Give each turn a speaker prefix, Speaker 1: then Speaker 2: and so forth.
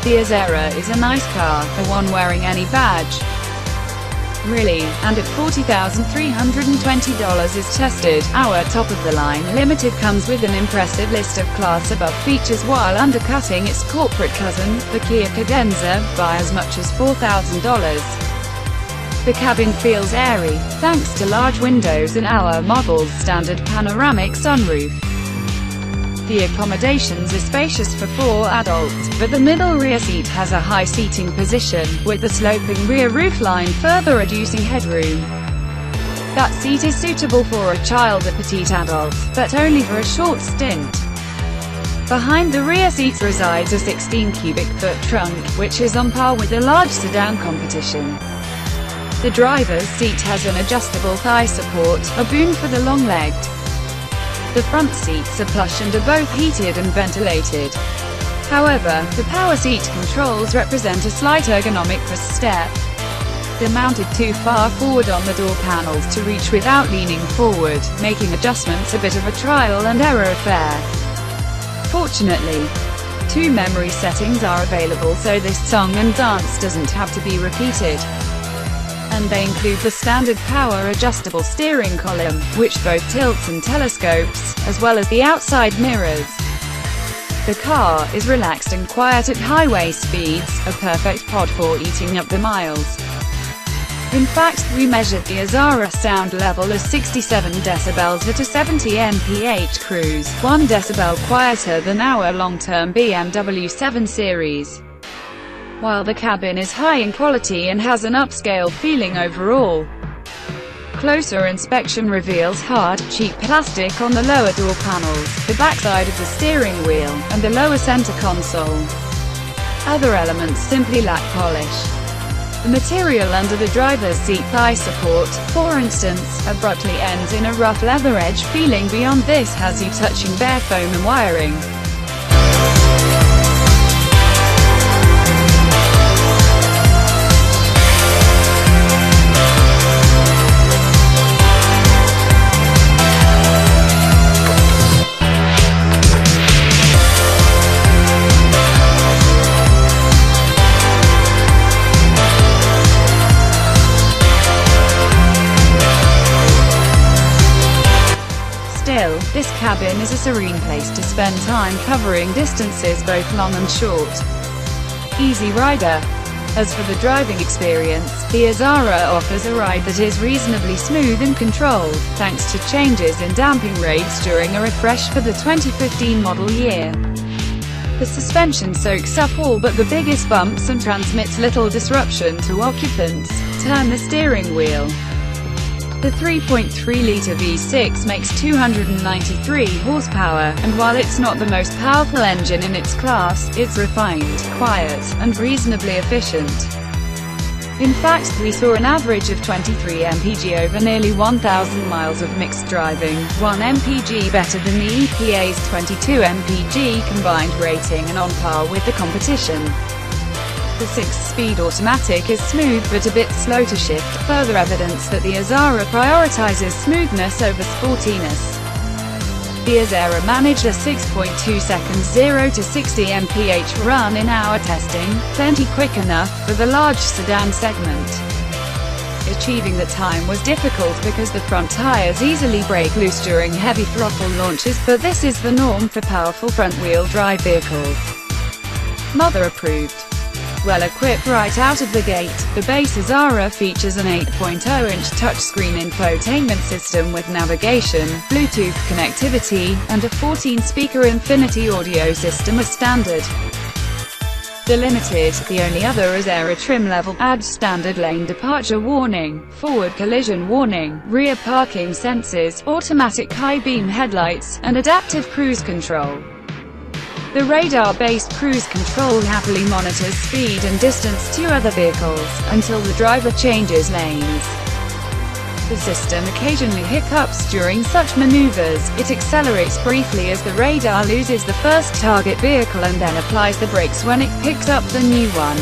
Speaker 1: The Azera is a nice car, for one wearing any badge. Really, and at $40,320 is tested. Our top-of-the-line Limited comes with an impressive list of class above features while undercutting its corporate cousin, the Kia Cadenza, by as much as $4,000. The cabin feels airy, thanks to large windows and our model's standard panoramic sunroof. The accommodations are spacious for 4 adults, but the middle rear seat has a high seating position, with the sloping rear roofline further reducing headroom. That seat is suitable for a child or petite adult, but only for a short stint. Behind the rear seats resides a 16 cubic foot trunk, which is on par with the large sedan competition. The driver's seat has an adjustable thigh support, a boon for the long-legged. The front seats are plush and are both heated and ventilated. However, the power seat controls represent a slight ergonomic misstep. They're mounted too far forward on the door panels to reach without leaning forward, making adjustments a bit of a trial and error affair. Fortunately, 2 memory settings are available so this song and dance doesn't have to be repeated. And they include the standard power adjustable steering column, which both tilts and telescopes, as well as the outside mirrors. The car is relaxed and quiet at highway speeds, a perfect pod for eating up the miles. In fact, we measured the Azera sound level as 67 decibels at a 70 mph cruise, 1 decibel quieter than our long-term BMW 7 Series. While the cabin is high in quality and has an upscale feeling overall. Closer inspection reveals hard, cheap plastic on the lower door panels, the backside of the steering wheel, and the lower center console. Other elements simply lack polish. The material under the driver's seat thigh support, for instance, abruptly ends in a rough leather edge feeling. Beyond this has you touching bare foam and wiring. Still, this cabin is a serene place to spend time covering distances both long and short. Easy rider. As for the driving experience, the Azera offers a ride that is reasonably smooth and controlled, thanks to changes in damping rates during a refresh for the 2015 model year. The suspension soaks up all but the biggest bumps and transmits little disruption to occupants. Turn the steering wheel. The 3.3-litre V6 makes 293 horsepower, and while it's not the most powerful engine in its class, it's refined, quiet, and reasonably efficient. In fact, we saw an average of 23 mpg over nearly 1,000 miles of mixed driving, 1 mpg better than the EPA's 22 mpg combined rating and on par with the competition. The 6-speed automatic is smooth but a bit slow to shift, further evidence that the Azera prioritizes smoothness over sportiness. The Azera managed a 6.2 seconds 0 to 60 mph run in our testing, plenty quick enough for the large sedan segment. Achieving the time was difficult because the front tires easily break loose during heavy throttle launches, but this is the norm for powerful front-wheel drive vehicles. Mother approved. Well equipped right out of the gate, the base Azera features an 8.0-inch touchscreen infotainment system with navigation, Bluetooth connectivity, and a 14-speaker Infinity audio system as standard. The Limited, the only other Azera trim level, adds standard lane departure warning, forward collision warning, rear parking sensors, automatic high-beam headlights, and adaptive cruise control. The radar-based cruise control happily monitors speed and distance to other vehicles, until the driver changes lanes. The system occasionally hiccups during such maneuvers. It accelerates briefly as the radar loses the first target vehicle and then applies the brakes when it picks up the new one.